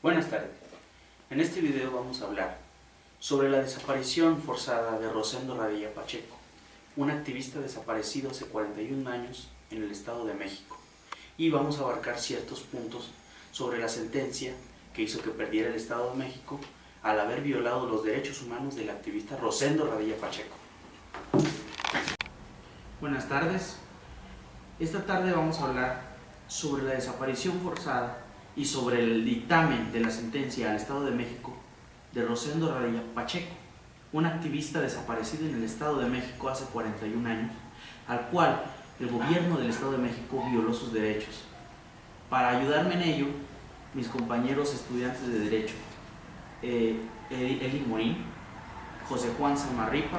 Buenas tardes. En este video vamos a hablar sobre la desaparición forzada de Rosendo Radilla Pacheco, un activista desaparecido hace 41 años en el Estado de México, y vamos a abarcar ciertos puntos sobre la sentencia que hizo que perdiera el Estado de México al haber violado los derechos humanos del activista Rosendo Radilla Pacheco. Buenas tardes. Esta tarde vamos a hablar sobre la desaparición forzada y sobre el dictamen de la sentencia al Estado de México de Rosendo Radilla Pacheco, un activista desaparecido en el Estado de México hace 41 años, al cual el gobierno del Estado de México violó sus derechos. Para ayudarme en ello, mis compañeros estudiantes de Derecho, Eli Morín, José Juan Samarripa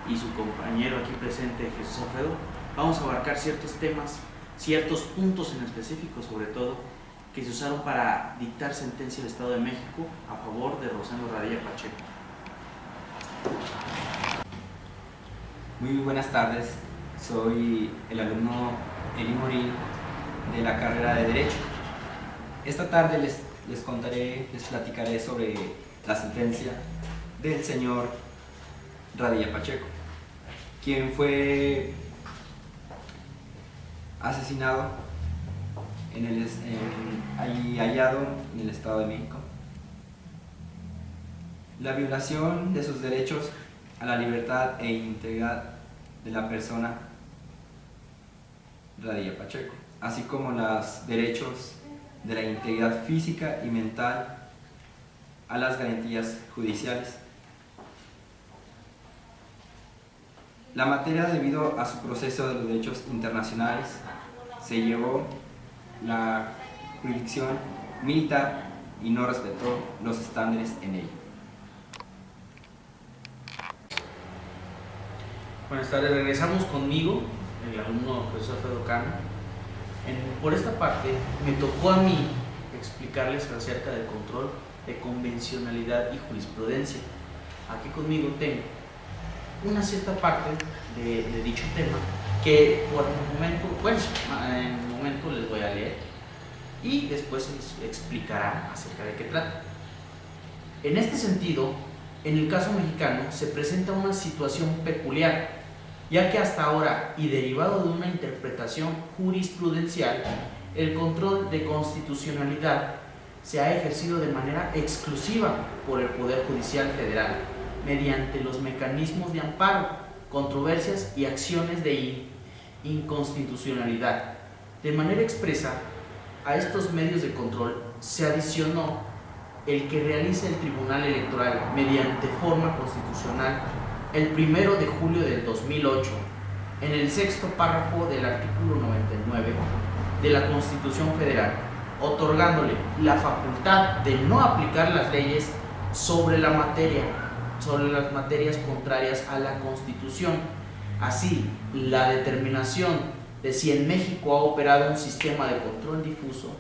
y su compañero aquí presente, Jesús Alfredo, vamos a abarcar ciertos temas, ciertos puntos en específico sobre todo, que se usaron para dictar sentencia del Estado de México a favor de Rosendo Radilla Pacheco. Muy buenas tardes, soy el alumno Eli Morín de la carrera de Derecho. Esta tarde les platicaré sobre la sentencia del señor Radilla Pacheco, quien fue asesinado hallado en el Estado de México. La violación de sus derechos a la libertad e integridad de la persona Radilla Pacheco, así como los derechos de la integridad física y mental a las garantías judiciales. La materia, debido a su proceso de los derechos internacionales, se llevó la jurisdicción militar y no respetó los estándares en ello. Buenas tardes, regresamos conmigo, el alumno Jesús Alfredo Cano. Por esta parte me tocó a mí explicarles acerca del control de convencionalidad y jurisprudencia. Aquí conmigo tengo una cierta parte de dicho tema que por el momento, en el momento les voy a leer y después les explicará acerca de qué trata. En este sentido, en el caso mexicano se presenta una situación peculiar, ya que hasta ahora, y derivado de una interpretación jurisprudencial, el control de constitucionalidad se ha ejercido de manera exclusiva por el Poder Judicial Federal, mediante los mecanismos de amparo, controversias y acciones de inconstitucionalidad. De manera expresa, a estos medios de control se adicionó el que realiza el Tribunal Electoral mediante forma constitucional el 1 de julio del 2008, en el sexto párrafo del artículo 99 de la Constitución Federal, otorgándole la facultad de no aplicar las leyes sobre las materias contrarias a la Constitución. Así, la determinación de si en México ha operado un sistema de control difuso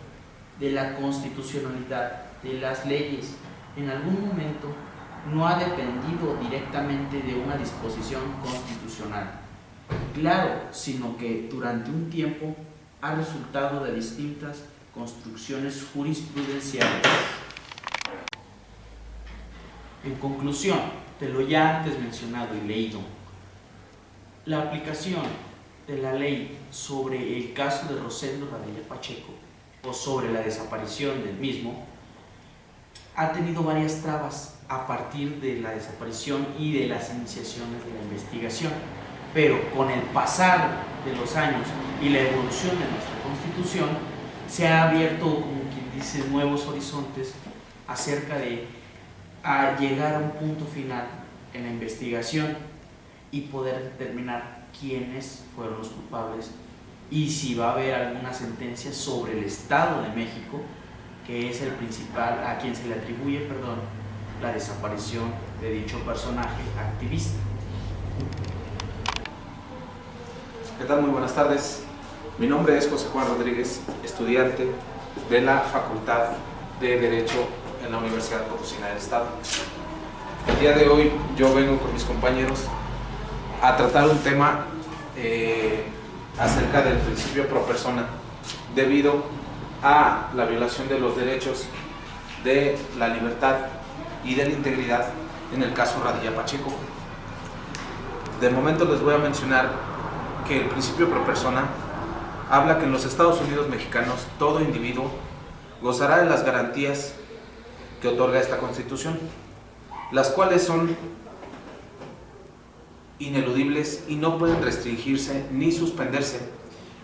de la constitucionalidad de las leyes en algún momento no ha dependido directamente de una disposición constitucional, claro, sino que durante un tiempo ha resultado de distintas construcciones jurisprudenciales. En conclusión de lo ya antes mencionado y leído, la aplicación de la ley sobre el caso de Rosendo Radilla Pacheco o sobre la desaparición del mismo ha tenido varias trabas a partir de la desaparición y de las iniciaciones de la investigación, pero con el pasar de los años y la evolución de nuestra Constitución se ha abierto, como quien dice, nuevos horizontes acerca de llegar a un punto final en la investigación y poder determinar quiénes fueron los culpables y si va a haber alguna sentencia sobre el Estado de México, que es el principal, a quien se le atribuye, la desaparición de dicho personaje activista. ¿Qué tal? Muy buenas tardes. Mi nombre es José Juan Rodríguez, estudiante de la Facultad de Derecho en la Universidad Potosina del Estado. El día de hoy yo vengo con mis compañeros a tratar un tema acerca del principio pro persona, debido a la violación de los derechos de la libertad y de la integridad en el caso Radilla Pacheco. De momento les voy a mencionar que el principio pro persona habla que en los Estados Unidos mexicanos todo individuo gozará de las garantías que otorga esta Constitución, las cuales son ineludibles y no pueden restringirse ni suspenderse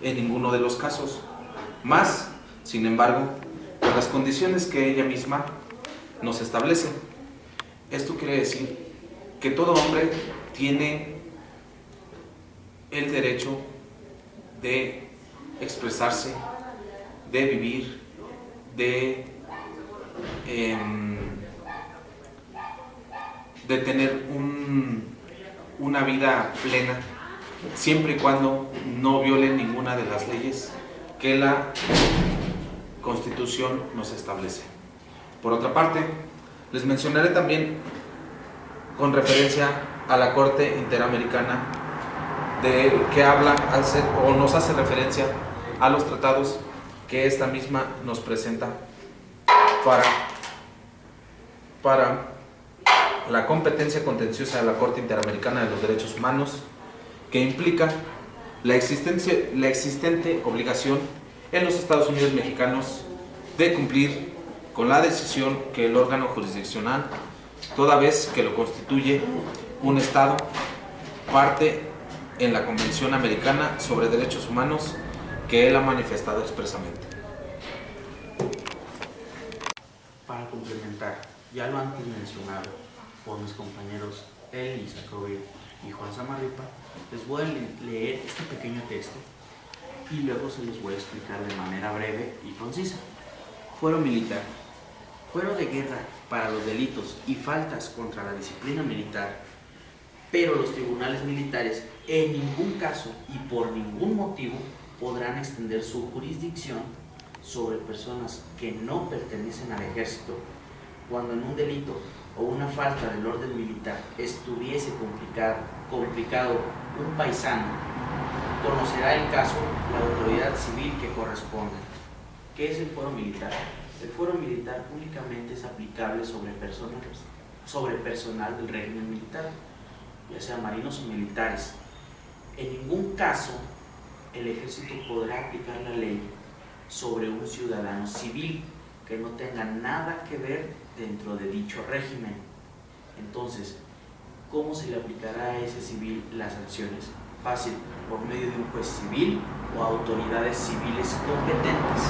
en ninguno de los casos, más, sin embargo, por las condiciones que ella misma nos establece. Esto quiere decir que todo hombre tiene el derecho de expresarse, de vivir, de tener una vida plena, siempre y cuando no viole ninguna de las leyes que la Constitución nos establece. Por otra parte, les mencionaré también, con referencia a la Corte Interamericana, que habla o nos hace referencia a los tratados que esta misma nos presenta para la competencia contenciosa de la Corte Interamericana de los Derechos Humanos, que implica la existente obligación en los Estados Unidos mexicanos de cumplir con la decisión que el órgano jurisdiccional, toda vez que lo constituye un Estado, parte en la Convención Americana sobre Derechos Humanos, que él ha manifestado expresamente. Para complementar, ya lo antes mencionado por mis compañeros Elisa Covil y Juan Samarripa, les voy a leer este pequeño texto y luego se los voy a explicar de manera breve y concisa. Fuero militar. Fuero de guerra para los delitos y faltas contra la disciplina militar, pero los tribunales militares en ningún caso y por ningún motivo podrán extender su jurisdicción sobre personas que no pertenecen al ejército cuando en un delito o una falta del orden militar estuviese complicado un paisano. Conocerá el caso la autoridad civil que corresponda. ¿Qué es el fuero militar? El fuero militar únicamente es aplicable sobre personal del régimen militar, ya sea marinos o militares. En ningún caso el ejército podrá aplicar la ley sobre un ciudadano civil que no tenga nada que ver dentro de dicho régimen. Entonces, ¿cómo se le aplicará a ese civil las sanciones? Fácil, por medio de un juez civil o autoridades civiles competentes.